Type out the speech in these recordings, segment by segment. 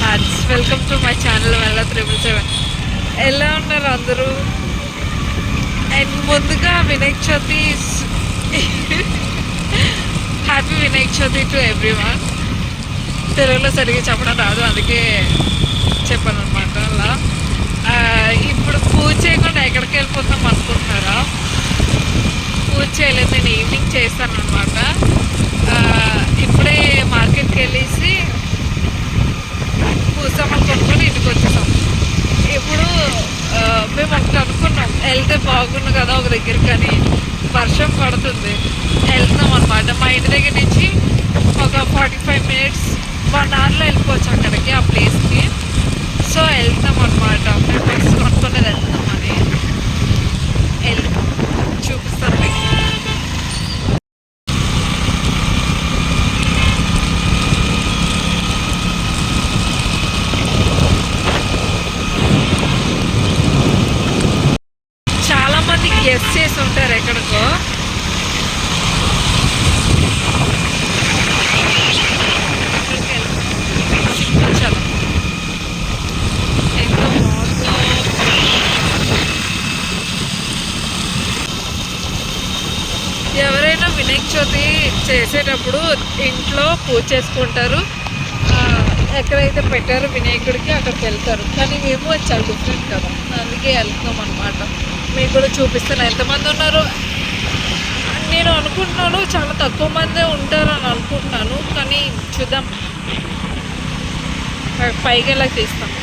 LADS, welcome to my channel వల్ల 777. ఎలా ఉన్నారు అందరూ? అండ్ ముందుగా Vinayaka Chavithi, happy Vinayaka Chavithi to everyone. తెలుగులో సరిగ్గా చెప్పడం రాదు, అందుకే చెప్పాను అనమాట. అలా ఇప్పుడు పూజ చేయకుండా ఎక్కడికి వెళ్ళిపోతాం అనుకుంటున్నారా? పూజ చేయలేదు, నేను ఈవినింగ్ చేస్తాను అనమాట. ఇప్పుడే మార్కెట్కి వెళ్ళేసి పూసామని కొనుక్కొని ఇంటికి వచ్చేసాం. ఇప్పుడు మేము ఒకటి అనుకున్నాం, వెళ్తే బాగుండు కదా ఒక దగ్గర, కానీ వర్షం పడుతుంది. వెళ్తున్నాం అనమాట. మా ఇంటి దగ్గర నుంచి ఒక 45 minutes 1 hourలో వెళ్ళిపోవచ్చు అక్కడికి, ఆ ప్లేస్కి. సో వెళ్తాం అనమాట. మేము బస్సు కొనుక్కొని వెళ్తున్నామని వెళ్తాం, చూపిస్తాను మీకు. గెస్ట్ చేసి ఉంటారు ఎక్కడికో. చాలా ఎంత బాగుందో. ఎవరైనా వినాయక చవితి చేసేటప్పుడు ఇంట్లో పూజ చేసుకుంటారు, ఎక్కడైతే పెట్టారో వినాయకుడికి అక్కడికి వెళ్తారు. కానీ మేము అది చాలా డిఫరెంట్ కదా, అందుకే వెళ్తున్నాం అనమాట. మీకు కూడా చూపిస్తాను ఎంతమంది ఉన్నారు. నేను అనుకుంటున్నాను చాలా తక్కువ మందే ఉంటారని అనుకుంటున్నాను, కానీ చూద్దాం, పైకి వెళ్ళి తీస్తాం.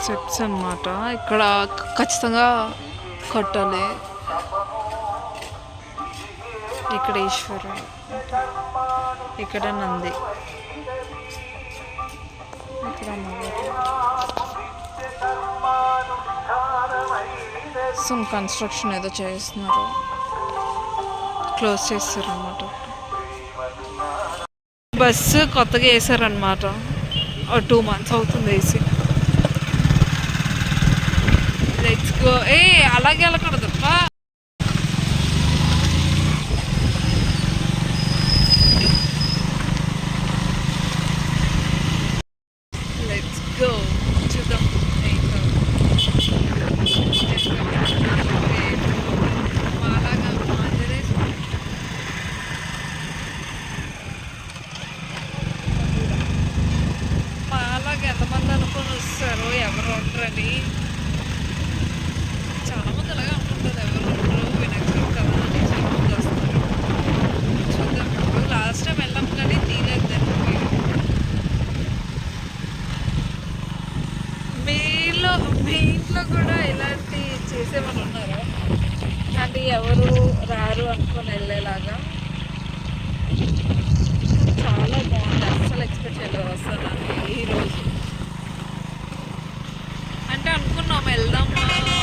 స్టెప్స్ అన్నమాట. ఇక్కడ ఖచ్చితంగా కట్టాలి. ఇక్కడ ఈశ్వరుడు, ఇక్కడ నంది, ఇక్కడ సమ్ కన్స్ట్రక్షన్ ఏదో చేస్తున్నారు, క్లోజ్ చేస్తారు అన్నమాట. బస్సు కొత్తగా వేసారనమాట, 2 months అవుతుంది వేసి. Let's go. అలాగే వెళ్ళకూడదు. లెట్స్ గో, చూద్దాం. అలాగా అలాగే ఎంతమంది అనుకుని వస్తారు, ఎవరు ఉండరని. చాలా మంది అలాగే అనుకుంటుంది, ఎవరు ఉండరు వినాయకుడు కదా అని చాలా మంది వస్తారు. చూద్దాం. లాస్ట్ టైం వెళ్ళాం కానీ తీయలేదు దానికి. మీ ఇంట్లో కూడా ఇలాంటి చేసేవాళ్ళు ఉన్నారా? అంటే ఎవరు రారు అనుకొని వెళ్ళేలాగా. చాలా బాగుంది, అస్సలు ఎక్స్పెక్ట్ చేయలేదు వస్తానని ఈరోజు. అంటే అనుకున్నాం వెళ్దామా అని,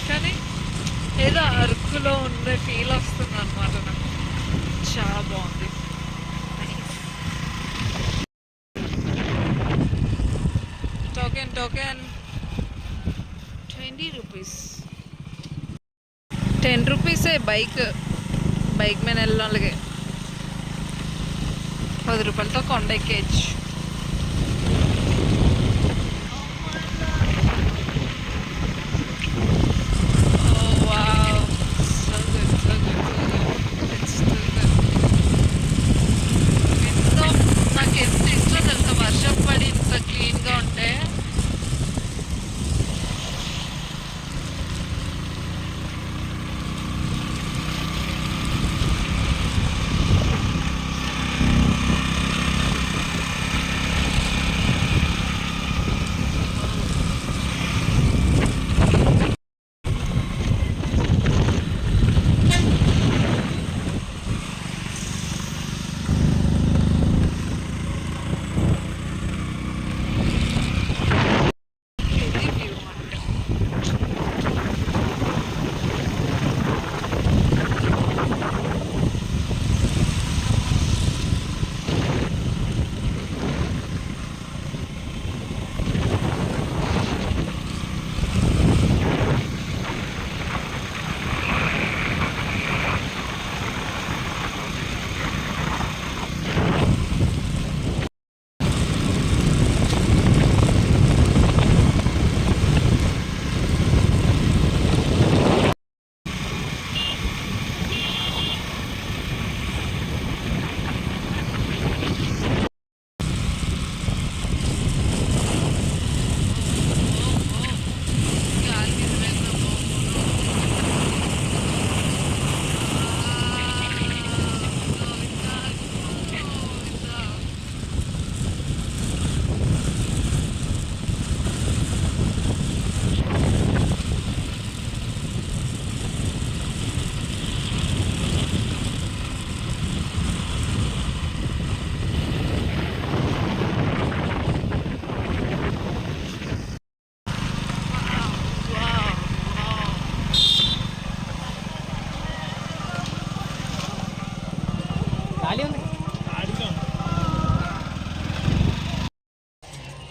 కానీ ఏదో అరకులో ఉండే ఫీల్ వస్తుంది అనమాట నాకు. చాలా బాగుంది. Token 20 rupees. 10 rupees బైక్ మీద వెళ్ళాలి. 10 రూపాయలతో కొండ ఎక్కేయచ్చు. నాకు ఎంత ఇష్టం తెలుసా వర్షం పడి ఇంత క్లీన్గా ఉంటే.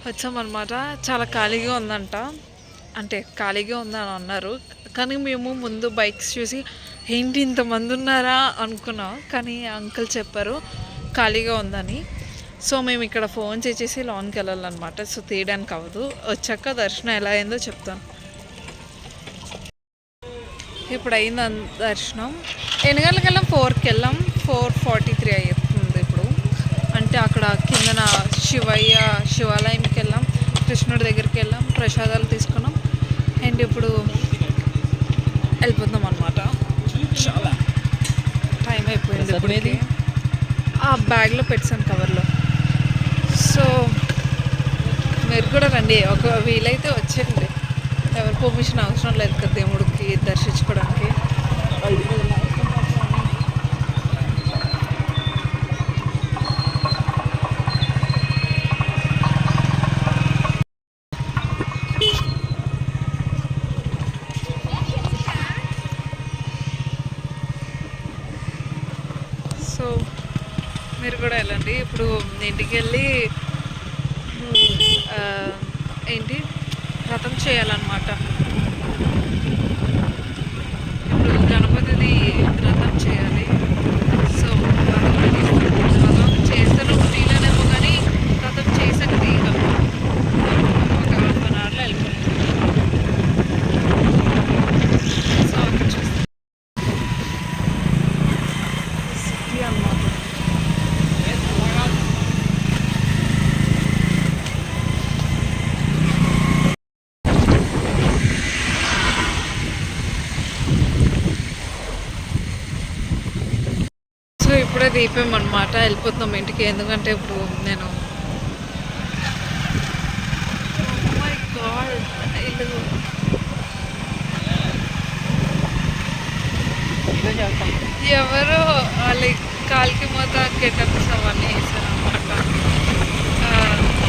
వచ్చామన్నమాట. చాలా ఖాళీగా ఉందంట, అంటే ఖాళీగా ఉందని అన్నారు. కానీ మేము ముందు బైక్స్ చూసి ఏంటి ఇంతమంది ఉన్నారా అనుకున్నాం, కానీ అంకుల్ చెప్పారు ఖాళీగా ఉందని. సో మేము ఇక్కడ ఫోన్ చేసేసి లోన్కి వెళ్ళాలన్నమాట. సో తీయడానికి అవ్వదు. వచ్చాక దర్శనం ఎలా అయిందో చెప్తాను. ఇప్పుడు అయింది దర్శనం. ఎన్ని గంటలకు వెళ్ళాం? 4కి వెళ్ళాం. 4:43 అవుతుంది ఇప్పుడు. అంటే అక్కడ కిందన శివాలయంకి వెళ్ళాం, కృష్ణుడి దగ్గరికి వెళ్ళాం, ప్రసాదాలు తీసుకున్నాం. అండ్ ఇప్పుడు వెళ్ళిపోతాం అనమాట. చాలా టైం అయిపోయింది ఇప్పటికి. ఆ బ్యాగ్లో పెట్టాను, కవర్లో. సో మీరు కూడా రండి, ఒక వీలైతే వచ్చేయండి. ఎవరి పర్మిషన్ అవసరం లేదు కదా దేవుడికి దర్శించుకోవడానికి. సో మీరు కూడా వెళ్ళండి. ఇప్పుడు ఇంటికి వెళ్ళి ఏంటి వ్రతం చేయాలన్నమాట. ఇప్పుడు గణపతిది వ్రతం చేయాలి. సో వ్రతం చేస్తాను తీయలేనేమో, కానీ వ్రతం చేసాక తీయగలం. ఒక హాఫ్ అన్ అవర్లో వెళ్ళిపోయింది. సో అక్కడ చూస్తాను అన్నమాట. సో ఇప్పుడే దీపం అనమాట, వెళ్ళిపోతున్నాం ఇంటికి. ఎందుకంటే ఇప్పుడు నేను ఎవరో లైక్ కాలికి మూత గెటప్స్ అవన్నీ వేసారు అనమాట.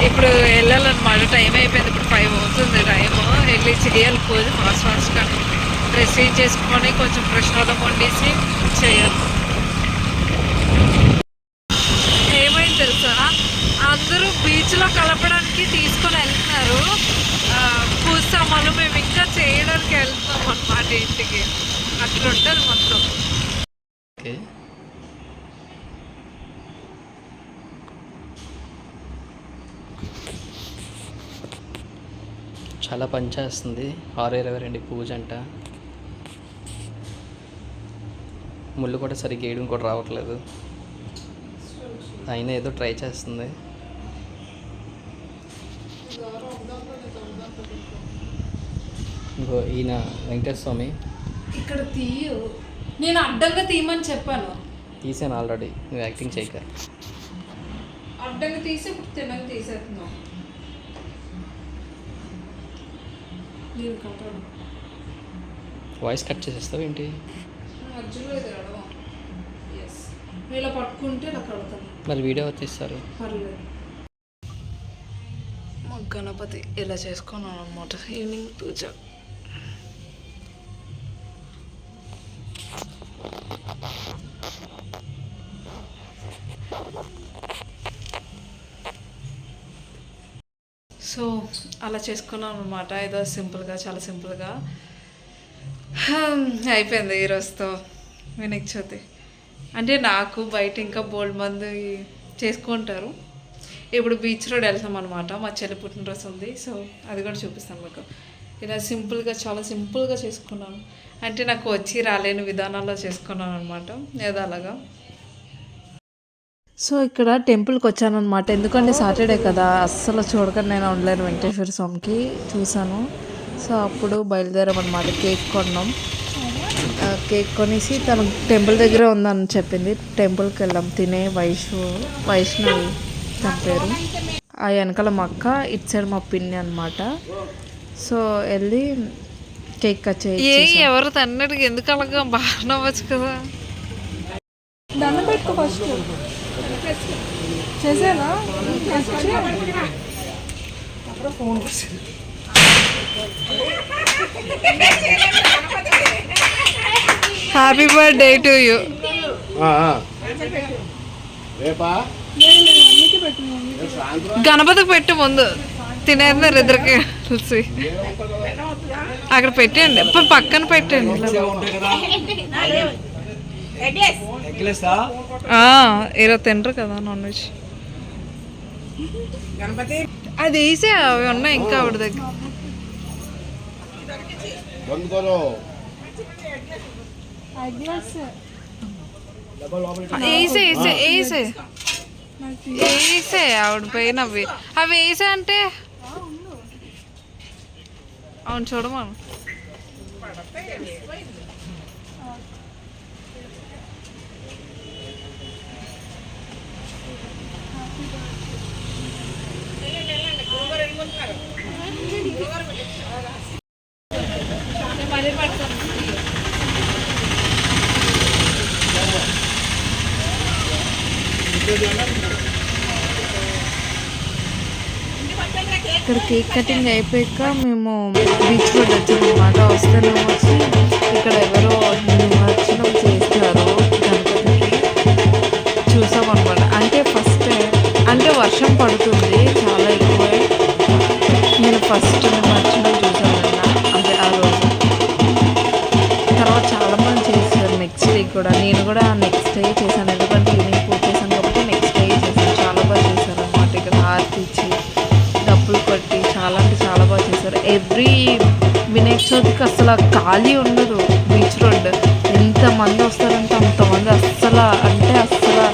ఇప్పుడు వెళ్ళాలన్నమాట. టైం అయిపోయింది, ఇప్పుడు 5 అవుతుంది టైం. వెళ్ళి చేయాలి పూజ ఫాస్ట్గా. డ్రెస్ చేంజ్ చేసుకొని కొంచెం ప్రసాదం వండేసి చేయాలి. ఏమైంది తెలుసా, అందరూ బీచ్లో కలపడానికి తీసుకొని వెళ్తున్నారు పూజ సామాన్లు. మేము ఇంకా చేయడానికి వెళ్తున్నాం అన్నమాట ఇంటికి. అట్లా ఉంటుంది మొత్తం. చాలా పని చేస్తుంది. 6:22 పూజ అంట. ముళ్ళు కూడా సరిగ్గా వేయడం కూడా రావట్లేదు. అయినా ఏదో ట్రై చేస్తుంది. ఇంకో ఈయన వెంకటేశ్వర స్వామి. ఇక్కడ తీయు, నేను అడ్డంగా తీయమని చెప్పాను. తీసాను ఆల్రెడీ, నువ్వు యాక్టింగ్ చేయక. అడ్డంగా తీసి ఇప్పుడు తిన్నగా తీసేస్తున్నావు. వాయిస్ కట్ చేసేస్తావు ఏంటి? మధ్యలో ఇలా పట్టుకుంటే ఇలా కడతాను. మరి వీడియో తీస్తారు. పర్లేదు. మా గణపతి ఇలా చేసుకున్నాను అనమాట. ఈవినింగ్ పూజ. సో అలా చేసుకున్నాం అనమాట. ఏదో సింపుల్గా, చాలా సింపుల్గా అయిపోయింది ఈరోజుతో వినాయక చవితి. అంటే నాకు బయట ఇంకా బోల్డ్ మంది చేసుకుంటారు. ఇప్పుడు బీచ్ రోడ్ వెళ్తాం అనమాట. మా చెల్లి పుట్టినరోజు ఉంది. సో అది కూడా చూపిస్తాను మీకు. ఇలా సింపుల్గా, చాలా సింపుల్గా చేసుకున్నాను. అంటే నాకు వచ్చి రాలేని విధానాల్లో చేసుకున్నాను అనమాట, ఏదో అలాగా. సో ఇక్కడ టెంపుల్కి వచ్చానమాట. ఎందుకంటే సాటర్డే కదా, అస్సలు చూడకుండా నేను ఉండలేను. వెంకటేశ్వర స్వామికి చూసాను. సో అప్పుడు బయలుదేరామన్నమాట. కేక్ కొన్నాం. కేక్ కొనేసి తను టెంపుల్ దగ్గరే ఉందని చెప్పింది. టెంపుల్కి వెళ్ళాం. తినే వైష్ణవి తన పేరు. ఆ వెనకాల మా అక్క, ఇటు సైడ్ మా పిన్ని అనమాట. సో వెళ్ళి కేక్ కట్ చేసి ఎవరు తన్నడికి ఎందుకు అలాగా బాగా నవ్వచ్చు కదా. దండం పెట్టుకో ఫస్ట్. చేసేనా phone. Happy birthday to you. గణపతికి పెట్టు ముందు. తినేస్తున్నారు ఇద్దరికి కలిసి. అక్కడ పెట్టండి, పక్కన పెట్టండి. ఈరోజు తినరు కదా నాన్ వెజ్. అది వేసే అవి ఉన్నాయి ఇంకా ఆవిడ దగ్గర. వేసే ఆవిడ పైన అవి అవి వేసే అంటే అవును చూడమను. ఇక్కడ కేక్ కటింగ్ అయిపోయాక మేము బీచ్ రోడ్ వచ్చామన్నమాట. వస్తేనేమో వచ్చి ఇక్కడ ఎవరో నిమజ్జనం చేస్తారు గణపతికి చూసామన్నమాట. అంటే ఫస్ట్ అంటే వర్షం పడుతుంది చాలా ఎక్కువ. నేను ఫస్ట్ నిమజ్జనం చూసానన్నా అంటే ఆ రోజు. తర్వాత చాలామంది చేశారు నెక్స్ట్ డే కూడా. నేను కూడా నెక్స్ట్ డే చేశాను, ఎందుకంటే ఈవినింగ్ పూజ చేశాను కాబట్టి నెక్స్ట్ డే చేశాను. చాలా బాగా చేశారు అనమాట. ఇక్కడ హారతి ఇచ్చి డబ్బులు కొట్టి చాలా అంటే చాలా బాగా చేశారు. ఎవ్రీ వినాయక చవితికి అసలు ఖాళీ ఉండదు బీచ్ రోడ్. ఎంతమంది వస్తారంటే అంతమంది. అస్సలు అంటే అస్సలు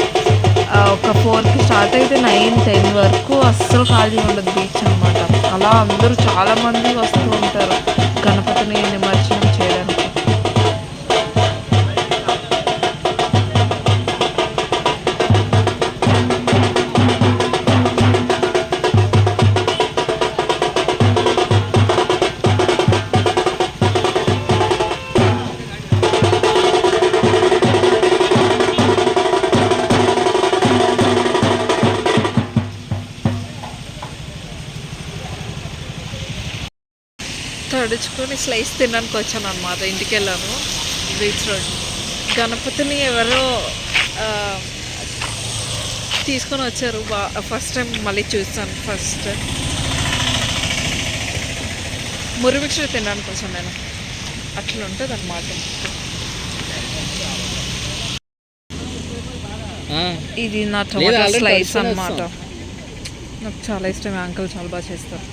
ఒక 4కి స్టార్ట్ అయితే 9, 10 వరకు అస్సలు ఖాళీ ఉండదు బీచ్ అనమాట. అలా అందరూ చాలామంది వస్తూ ఉంటారు గణపతిని నిమజ్జనం చేయడానికి. తడుచుకొని స్లైస్ తినడానికి వచ్చాను అనమాట. ఇంటికి వెళ్ళాను బీచ్ రోడ్. గణపతిని ఎవరో తీసుకొని వచ్చారు. ఫస్ట్ టైం మళ్ళీ చూస్తాను. ఫస్ట్ మురిమిక్ష తినడానికి వచ్చాను నేను. అట్లా ఉంటుంది అన్నమాట. ఇది నా టమాటా స్లైస్ అన్నమాట. నాకు చాలా ఇష్టం. అంకుల్ చాలా బాగా చేస్తారు.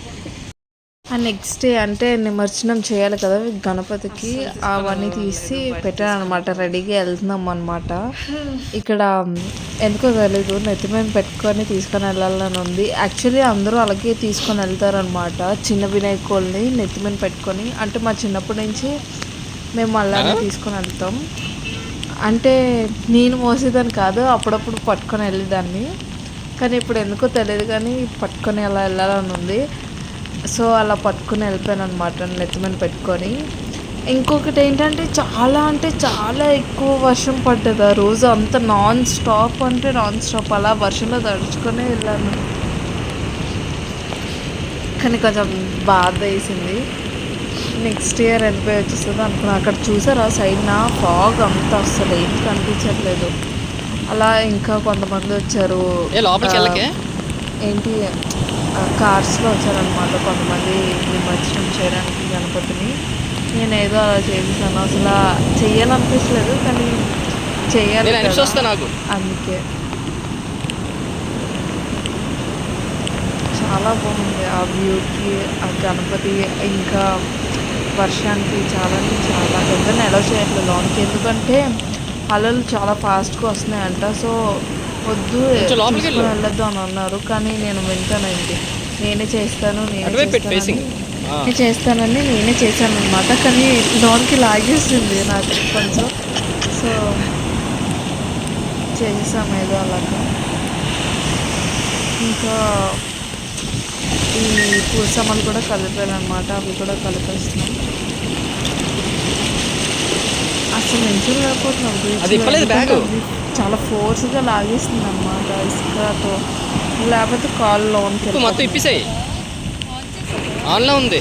ఆ నెక్స్ట్ డే అంటే నిమజ్జనం చేయాలి కదా గణపతికి. అవన్నీ తీసి పెట్టాను అనమాట. రెడీగా వెళ్తున్నాం అనమాట. ఇక్కడ ఎందుకో తెలీదు నెత్తిమీద పెట్టుకొని తీసుకొని వెళ్ళాలని ఉంది. యాక్చువల్లీ అందరూ అలాగే తీసుకొని వెళ్తారనమాట. చిన్న వినాయకుల్ని నెత్తిమీద పెట్టుకొని. అంటే మా చిన్నప్పటి నుంచి మేము అలానే తీసుకొని వెళ్తాం. అంటే నేను మోసేదాన్ని కాదు, అప్పుడప్పుడు పట్టుకొని వెళ్ళేదాన్ని. కానీ ఇప్పుడు ఎందుకో తెలియదు కానీ పట్టుకొని అలా వెళ్ళాలని ఉంది. సో అలా పట్టుకుని వెళ్ళిపోయాను అనమాట నెత్తిమీద పెట్టుకొని. ఇంకొకటి ఏంటంటే చాలా ఎక్కువ వర్షం పడ్డది ఆ రోజు. అంత నాన్ స్టాప్ అలా వర్షంలో తడుచుకొని వెళ్ళాను. కానీ కొంచెం బాధ వేసింది. నెక్స్ట్ ఇయర్ వెళ్ళిపోయి వచ్చేస్తుంది అనుకున్నా. అక్కడ చూసారా సైడ్ నా ఫాగ్ అంతా అస్సలు ఏం కనిపించట్లేదు. అలా ఇంకా కొంతమంది వచ్చారు. ఏంటి కార్స్లో వచ్చారనమాట కొంతమంది నిమజ్జనం చేయడానికి గణపతిని. నేను ఏదో అలా చేసేసాను. అసలు చెయ్యాలనిపించలేదు కానీ చెయ్యాలి నాకు. అందుకే చాలా బాగుంది ఆ వ్యూకి, ఆ గణపతి. ఇంకా వర్షానికి చాలా ఎవరిని అలౌ చేయట్లేదు లోనికి. ఎందుకంటే అలలు చాలా ఫాస్ట్గా వస్తున్నాయంట. సో వద్దు వెళ్ళొద్దు అని అన్నారు. కానీ నేను వింటానండి. నేనే చేశాను అనమాట. కానీ లోన్కి లాగేసింది నాకు కొంచెం. సో చేసాము ఏదో అలాగా. ఇంకా ఈ పూసమ్మలు కూడా కలిపాను అనమాట. అవి కూడా కలిపేస్తున్నాం. అసలు నుంచి లేకపోతున్నాం. చాలా ఫోర్స్గా లాగేస్తుంది అన్నమాట ఇసుకతో. లేకపోతే కాల్ లోన్కి మొత్తం ఇప్పిసాయి ఆన్లో ఉంది.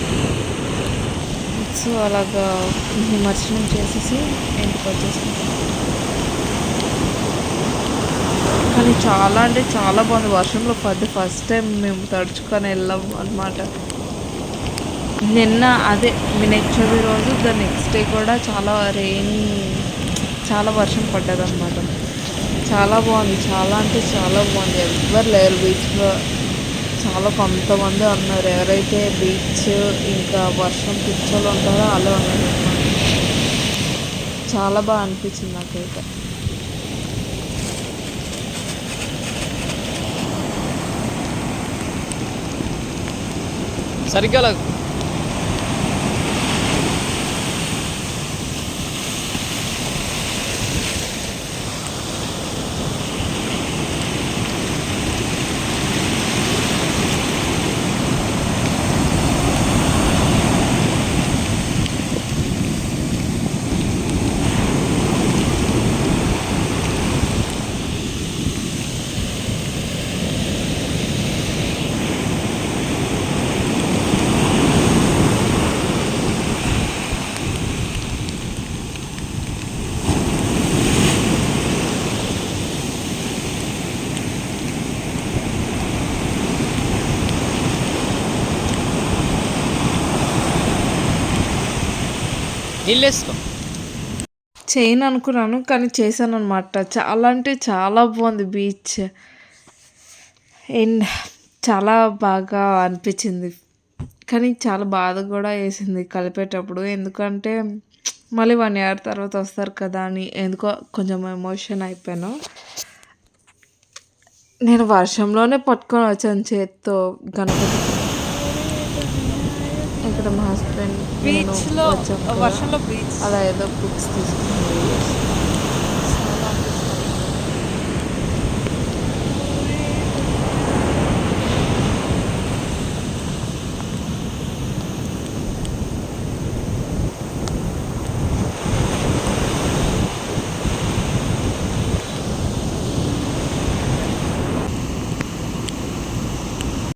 సో అలాగా నిమజ్జనం చేసేసి ఇంటికి వచ్చేసుకుంటాం. కానీ చాలా అంటే చాలా బాగుంది. వర్షంలో ఫస్ట్ టైం మేము తడుచుకొని వెళ్ళాం అనమాట. నిన్న అదే వినాయక చవితి రోజు ద నెక్స్ట్ డే కూడా చాలా చాలా వర్షం పడ్డదన్నమాట. చాలా బాగుంది. చాలా అంటే చాలా బాగుంది. ఎవ్వరు లేరు బీచ్లో. చాలా కొంతమంది ఉన్నారు. ఎవరైతే బీచ్ ఇంకా వర్షం పిచ్చోళ్ళు ఉంటారో అలా ఉన్నారు అన్నమాట. చాలా బాగా అనిపించింది నాకైతే. సరిగ్గా లాగు. నీళ్ళేసుకో. చేయను అనుకున్నాను కానీ చేశాను అనమాట. చాలా అంటే చాలా బాగుంది బీచ్. అండ్ చాలా బాగా అనిపించింది. కానీ చాలా బాధ కూడా వేసింది కలిపేటప్పుడు. ఎందుకంటే మళ్ళీ 1 year తర్వాత వస్తారు కదా అని ఎందుకో కొంచెం ఎమోషన్ అయిపోయాను. నేను వర్షంలోనే పట్టుకొని వచ్చాను చేత్తో గణపతి. ఇక్కడ మా హస్బెండ్ బీచ్లో వచ్చాము కదా, వర్షంలో బీచ్ అలా ఏదో పిక్స్ తీసుకున్నాను.